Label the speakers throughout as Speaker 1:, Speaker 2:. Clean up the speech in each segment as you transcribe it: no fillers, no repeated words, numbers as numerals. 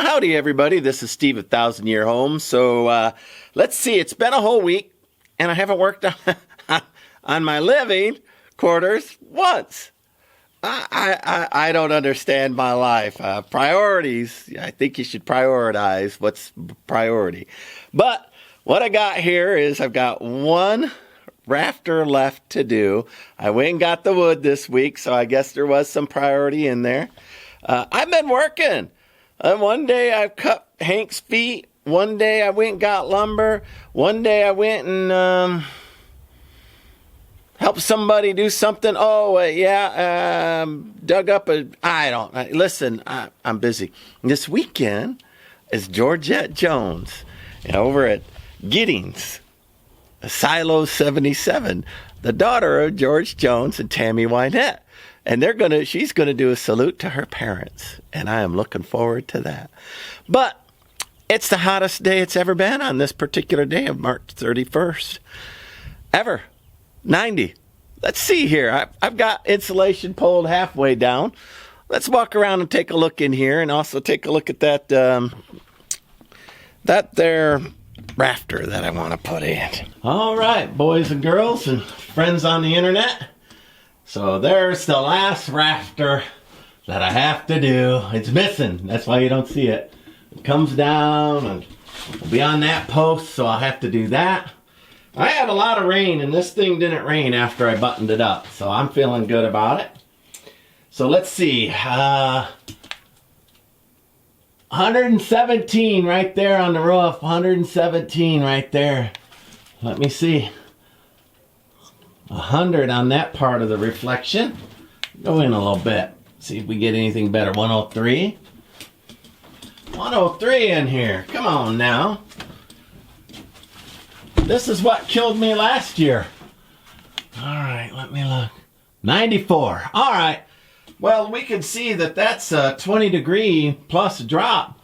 Speaker 1: Well, howdy, everybody. This is Steve at Thousand Year Homes. So let's see. It's been a whole week, and I haven't worked on my living quarters once. I don't understand my life. Priorities. I think you should prioritize what's priority. But what I got here is I've got one rafter left to do. I went and got the wood this week, so I guess there was some priority in there. I've been working. One day I cut Hank's feet. One day I went and got lumber. One day I went and helped somebody do something. Dug up listen, I'm busy. This weekend is Georgette Jones over at Giddings, Silo 77, the daughter of George Jones and Tammy Wynette. And she's gonna do a salute to her parents, and I am looking forward to that. But it's the hottest day it's ever been on this particular day of March 31st. Ever. 90. Let's see here. I've got insulation pulled halfway down. Let's walk around and take a look in here, and also take a look at that there rafter that I want to put in. All right, boys and girls and friends on the internet. So there's the last rafter that I have to do. It's missing. That's why you don't see it. It comes down and will be on that post, so I'll have to do that. I had a lot of rain, and this thing didn't rain after I buttoned it up, so I'm feeling good about it. So let's see. 117 right there on the roof. 117 right there. Let me see. 100 on that part of the reflection. Go in a little bit. See if we get anything better. 103. 103 in here. Come on now. This is what killed me last year. All right, let me look. 94. All right. Well, we can see that that's a 20-degree plus drop.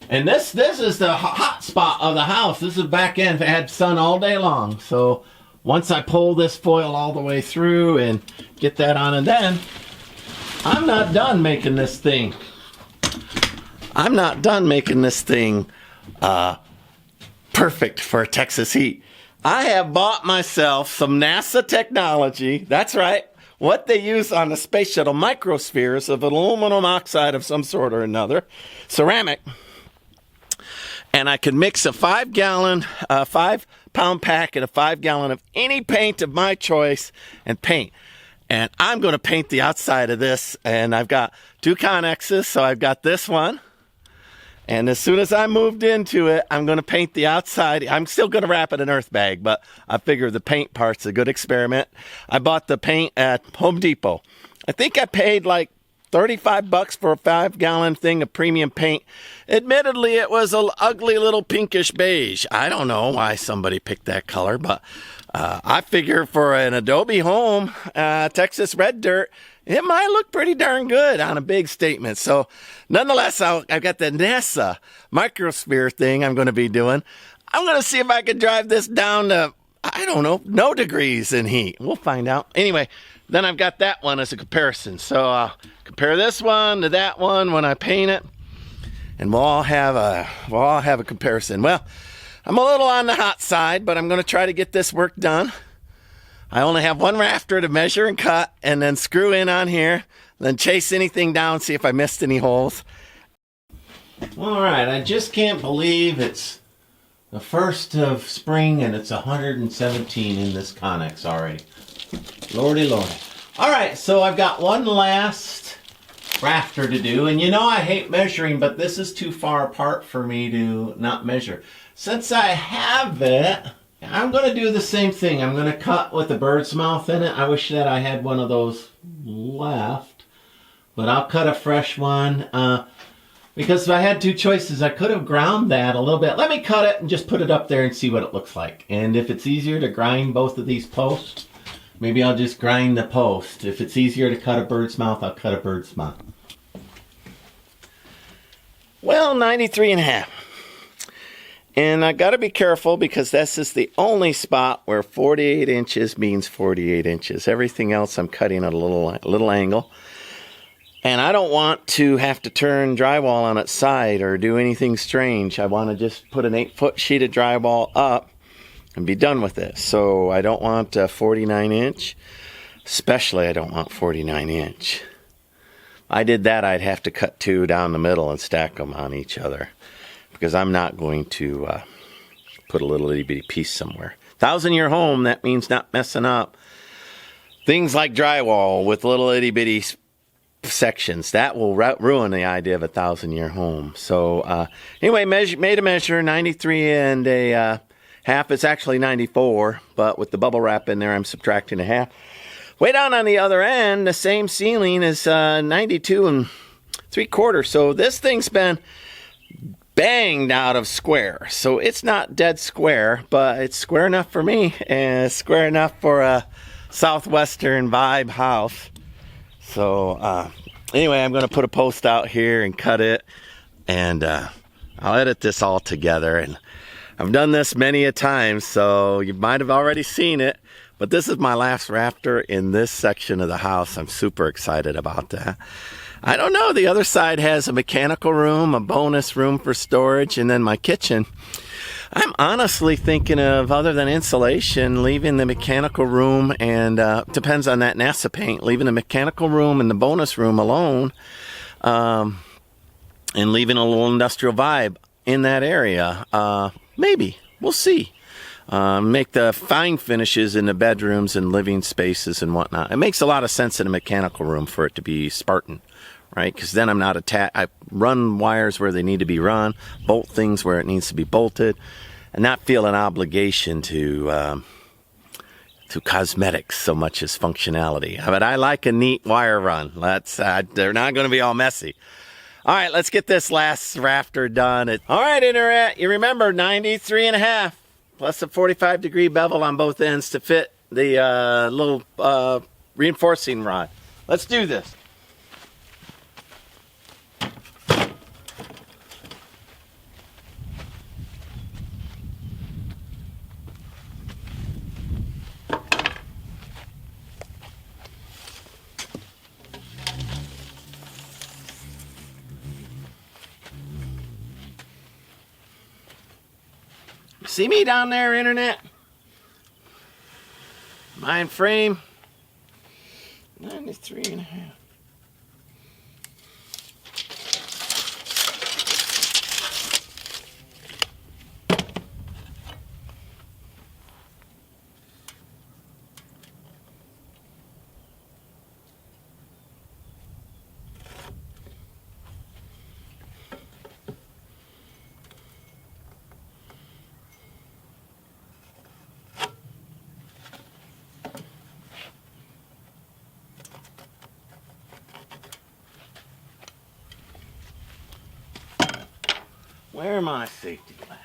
Speaker 1: And this is the hot spot of the house. This is the back end. It had sun all day long. So once I pull this foil all the way through and get that on, and then I'm not done making this thing. I'm not done making this thing perfect for Texas heat. I have bought myself some NASA technology. That's right. What they use on the space shuttle, microspheres of aluminum oxide of some sort or another, ceramic. And I can mix a 5-gallon, 5-pound packet of 5-gallon of any paint of my choice and paint. And I'm going to paint the outside of this. And I've got 2 Conexes, so I've got this one. And as soon as I moved into it, I'm going to paint the outside. I'm still going to wrap it in earth bag, but I figure the paint part's a good experiment. I bought the paint at Home Depot. I think I paid like $35 for a 5-gallon thing of premium paint. Admittedly, it was an ugly little pinkish beige. I don't know why somebody picked that color, but I figure for an Adobe home, Texas red dirt, it might look pretty darn good on a big statement. So nonetheless, I've got the NASA microsphere thing I'm going to be doing. I'm going to see if I can drive this down to, I don't know, no degrees in heat. We'll find out. Anyway, then I've got that one as a comparison. So compare this one to that one when I paint it, and we'll all have a comparison. Well, I'm a little on the hot side, but I'm going to try to get this work done. I only have one rafter to measure and cut, and then screw in on here, then chase anything down, see if I missed any holes. All right, I just can't believe it's the 1st of spring and it's 117 in this Conex already. Lordy, lordy. All right, so I've got one last rafter to do, and you know I hate measuring, but this is too far apart for me to not measure. Since I have it, I'm going to do the same thing. I'm going to cut with a bird's mouth in it. I wish that I had one of those left, but I'll cut a fresh one because if I had 2 choices, I could have ground that a little bit. Let me cut it and just put it up there and see what it looks like. And if it's easier to grind both of these posts, maybe I'll just grind the post. If it's easier to cut a bird's mouth, I'll cut a bird's mouth. Well, 93.5. And I got to be careful because this is the only spot where 48 inches means 48 inches. Everything else I'm cutting at a little angle. And I don't want to have to turn drywall on its side or do anything strange. I want to just put an 8-foot sheet of drywall up and be done with it. So I don't want a 49-inch. Especially I don't want 49-inch. I did that, I'd have to cut 2 down the middle and stack them on each other. Because I'm not going to put a little itty-bitty piece somewhere. 1,000-year home, that means not messing up things like drywall with little itty-bitty sections. That will ruin the idea of a 1,000-year home. So anyway, made a measure, 93 and a half. It's actually 94, but with the bubble wrap in there, I'm subtracting a half. Way down on the other end, the same ceiling is 92 and 3/4. So this thing's been banged out of square. So it's not dead square, but it's square enough for me and square enough for a Southwestern vibe house. So anyway, I'm going to put a post out here and cut it, and I'll edit this all together. And I've done this many a time, so you might have already seen it, but this is my last rafter in this section of the house. I'm super excited about that. I don't know, the other side has a mechanical room, a bonus room for storage, and then my kitchen. I'm honestly thinking of, other than insulation, leaving the mechanical room and, depends on that NASA paint, leaving the mechanical room and the bonus room alone, and leaving a little industrial vibe in that area. Maybe. We'll see. Make the fine finishes in the bedrooms and living spaces and whatnot. It makes a lot of sense in a mechanical room for it to be Spartan, right? Because then I'm not I run wires where they need to be run, bolt things where it needs to be bolted, and not feel an obligation to cosmetics so much as functionality. But I like a neat wire run. They're not going to be all messy. All right, let's get this last rafter done. All right, Internet, you remember 93 and a half plus a 45-degree bevel on both ends to fit the little reinforcing rod. Let's do this. See me down there, Internet? Mind frame, 93 and a half. Where are my safety glasses?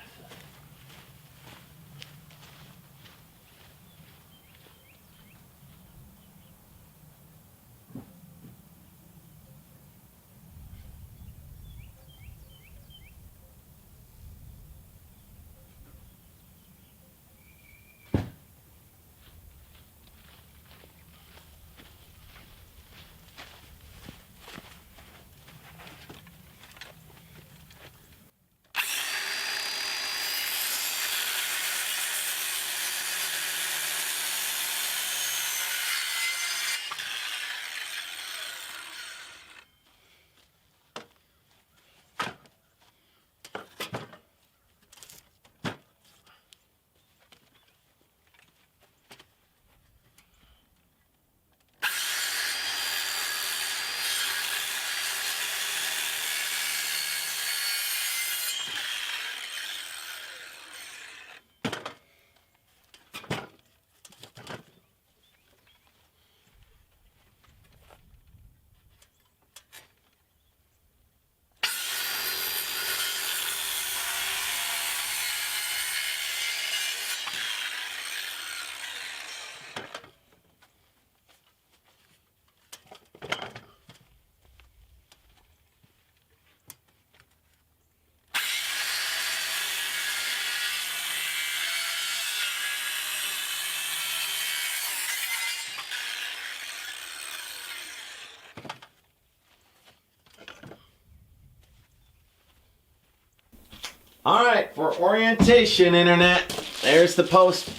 Speaker 1: All right, for orientation, Internet, there's the post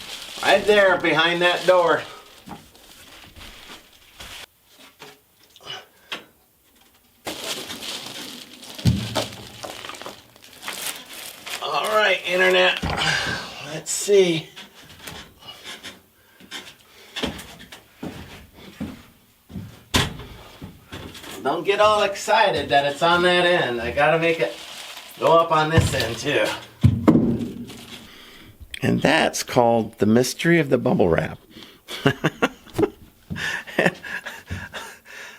Speaker 1: right there behind that door. All right, Internet, let's see. Don't get all excited that it's on that end. I gotta make it go up on this end too. And that's called the mystery of the bubble wrap.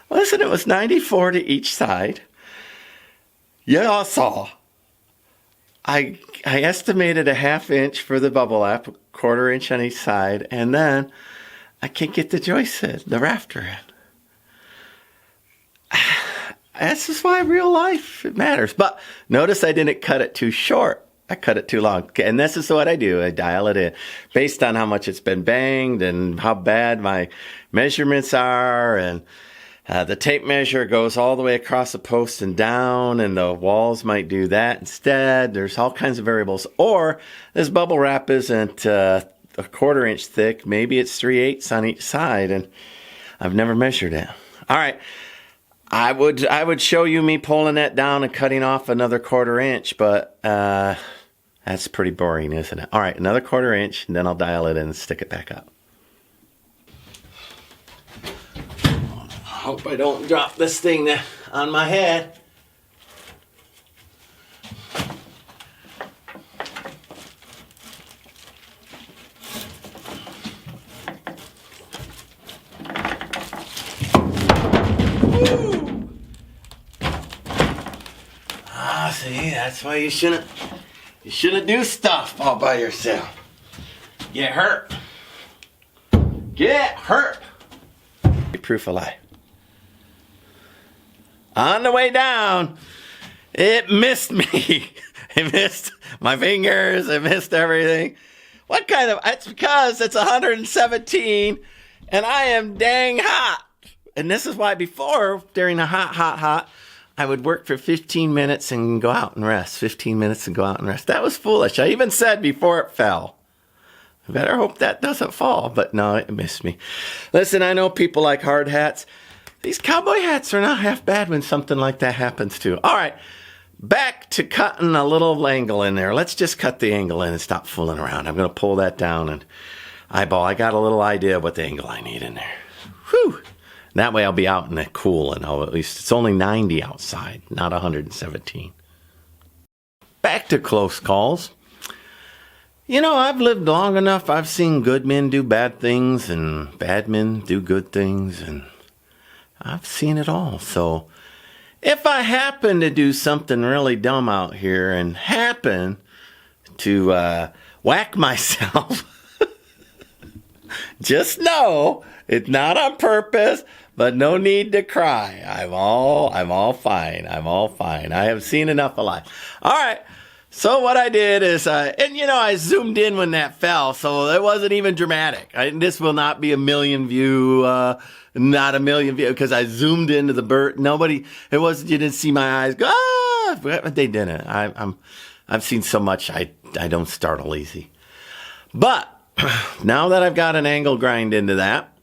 Speaker 1: Listen, it was 94 to each side. You all saw. I estimated a 1/2 inch for the bubble wrap, 1/4 inch on each side, and then I can't get the joist in, the rafter in. This is why real life it matters. But notice I didn't cut it too short. I cut it too long. And this is what I do. I dial it in based on how much it's been banged and how bad my measurements are. And the tape measure goes all the way across the post and down. And the walls might do that instead. There's all kinds of variables. Or this bubble wrap isn't a 1/4 inch thick. Maybe it's 3/8 on each side. And I've never measured it. All right. I would show you me pulling that down and cutting off another 1/4 inch, but that's pretty boring, isn't it? All right, another 1/4 inch, and then I'll dial it in and stick it back up. I hope I don't drop this thing on my head. See, that's why you shouldn't do stuff all by yourself. Get hurt. Get hurt. Proof of life. On the way down, it missed me. It missed my fingers. It missed everything. What kind of? It's because it's 117 and I am dang hot. And this is why before, during the hot, I would work for 15 minutes and go out and rest. 15 minutes and go out and rest. That was foolish. I even said before it fell. I better hope that doesn't fall. But no, it missed me. Listen, I know people like hard hats. These cowboy hats are not half bad when something like that happens too. All right, back to cutting a little angle in there. Let's just cut the angle in and stop fooling around. I'm going to pull that down and eyeball. I got a little idea of what the angle I need in there. Whew. That way I'll be out in the cool, and at least it's only 90 outside, not 117. Back to close calls. You know, I've lived long enough. I've seen good men do bad things and bad men do good things, and I've seen it all. So if I happen to do something really dumb out here and happen to whack myself, just know it's not on purpose. But no need to cry. I'm all fine. I'm all fine. I have seen enough of life. All right. So what I did is, I zoomed in when that fell, so it wasn't even dramatic. This will not be a million view, not a million view, because I zoomed into the bird. You didn't see my eyes go, ah, but they didn't. I've seen so much, I don't startle easy. But now that I've got an angle grind into that,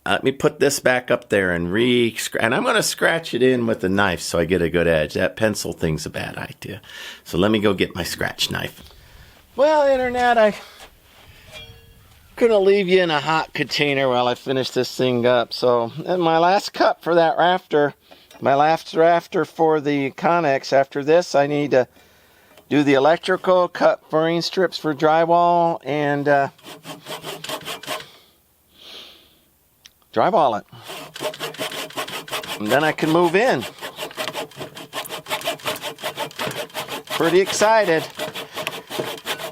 Speaker 1: let me put this back up there and I'm going to scratch it in with a knife so I get a good edge. That pencil thing's a bad idea. So let me go get my scratch knife. Well, Internet, I'm going to leave you in a hot container while I finish this thing up. So, and my last cut for that rafter, my last rafter for the Conex, after this I need to do the electrical, cut variance strips for drywall, and drywall it. And then I can move in. Pretty excited.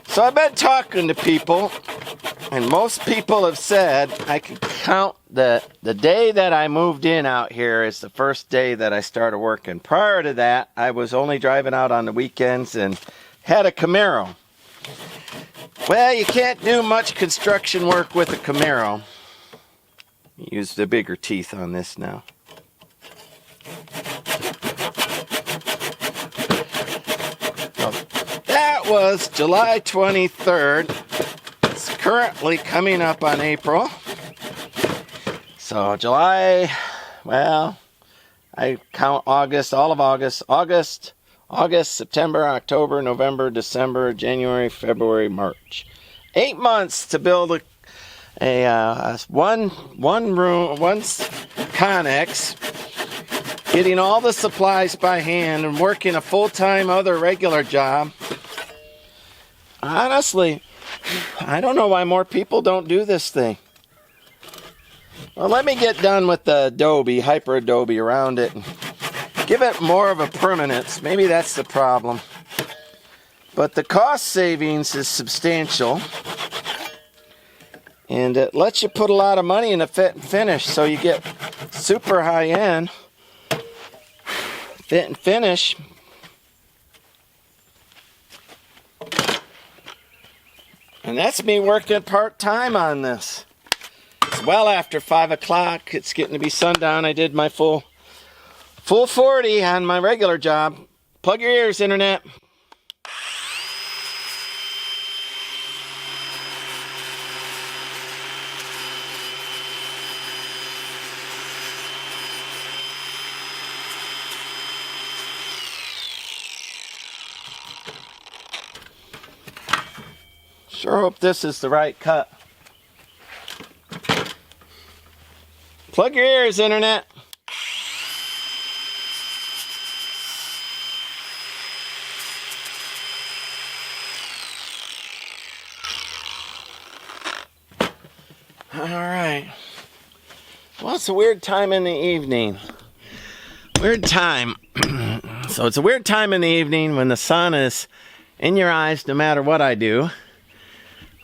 Speaker 1: So I've been talking to people, and most people have said I can count the day that I moved in out here is the first day that I started working. Prior to that, I was only driving out on the weekends and had a Camaro. Well, you can't do much construction work with a Camaro. Use the bigger teeth on this now. That that was July 23rd. It's currently coming up on April. So July, well, I count August, all of August, September, October, November, December, January, February, March. 8 months to build one Conex, getting all the supplies by hand and working a full-time other regular job. Honestly, I don't know why more people don't do this thing. Well, let me get done with the adobe, hyper adobe around it and give it more of a permanence. Maybe that's the problem. But the cost savings is substantial. And it lets you put a lot of money in the fit and finish, so you get super high end fit and finish. And that's me working part-time on this. It's well after 5 o'clock. It's getting to be sundown. I did my full 40 on my regular job. Plug your ears, Internet. Sure hope this is the right cut. Plug your ears, Internet. All right. Well, it's a weird time in the evening. Weird time. So it's a weird time in the evening when the sun is in your eyes no matter what I do.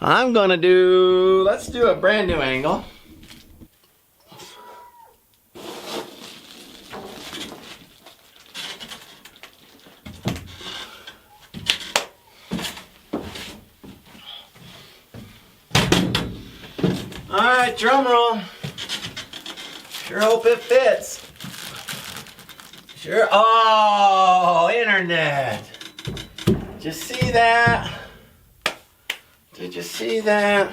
Speaker 1: I'm gonna let's do a brand new angle. All right, drum roll. Sure hope it fits. Sure, oh, Internet. Did you see that? Did you see that?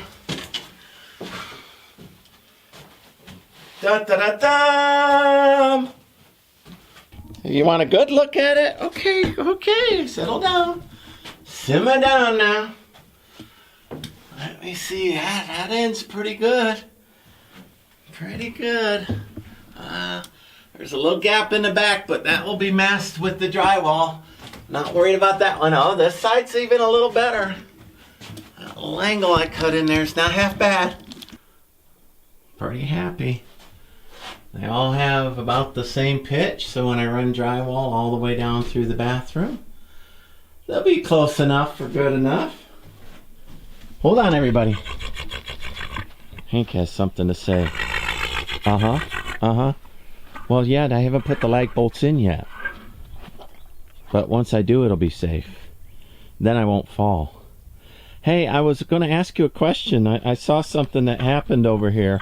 Speaker 1: Da da da da. You want a good look at it? Okay, settle down. Simmer down now. Let me see. That ends pretty good. Pretty good. There's a little gap in the back, but that will be masked with the drywall. Not worried about that one. Oh, this side's even a little better. That little angle I cut in there is not half bad. Pretty happy. They all have about the same pitch, so when I run drywall all the way down through the bathroom, they'll be close enough for good enough. Hold on, everybody. Hank has something to say. Well, yeah, I haven't put the lag bolts in yet. But once I do, it'll be safe. Then I won't fall. Hey, I was going to ask you a question. I saw something that happened over here.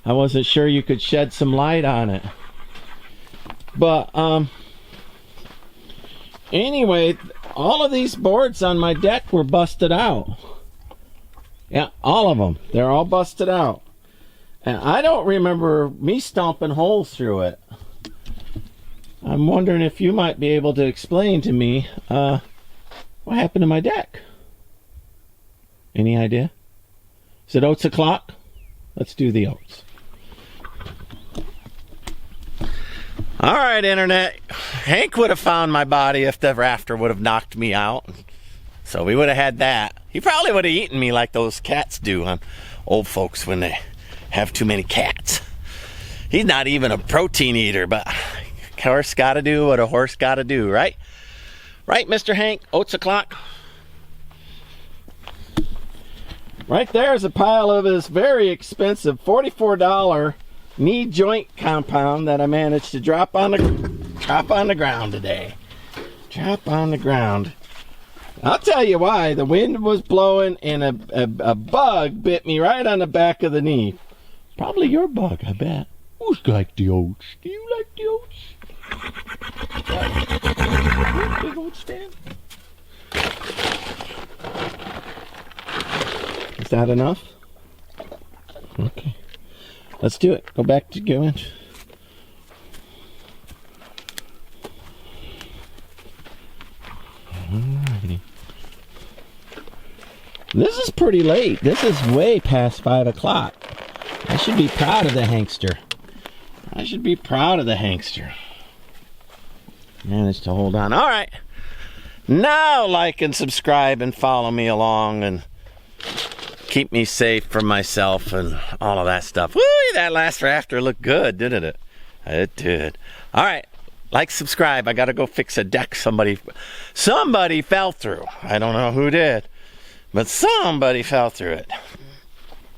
Speaker 1: I wasn't sure you could shed some light on it. But, anyway, all of these boards on my deck were busted out. Yeah, all of them. They're all busted out. And I don't remember me stomping holes through it. I'm wondering if you might be able to explain to me what happened to my deck. Any idea? Is it oats o'clock? Let's do the oats. All right, Internet. Hank would have found my body if the rafter would have knocked me out. So we would have had that. He probably would have eaten me like those cats do on old folks when they have too many cats. He's not even a protein eater, but a horse gotta do what a horse gotta do, right? Right, Mr. Hank? Oats o'clock? Right there is a pile of his very expensive $44 knee joint compound that I managed to drop on the ground today. Drop on the ground. I'll tell you why. The wind was blowing and a bug bit me right on the back of the knee. Probably your bug, I bet. Who's like the oats? Do you like the oats? Big oats fan? Is that enough? Okay. Let's do it. Go back to going. Alrighty. This is pretty late. This is way past 5 o'clock. I should be proud of the hankster. I should be proud of the hankster. Managed to hold on. All right. Now like and subscribe and follow me along and keep me safe from myself and all of that stuff. Woo, that last rafter looked good, didn't it? It did. All right. Like, subscribe. I got to go fix a deck somebody fell through. I don't know who did, but somebody fell through it.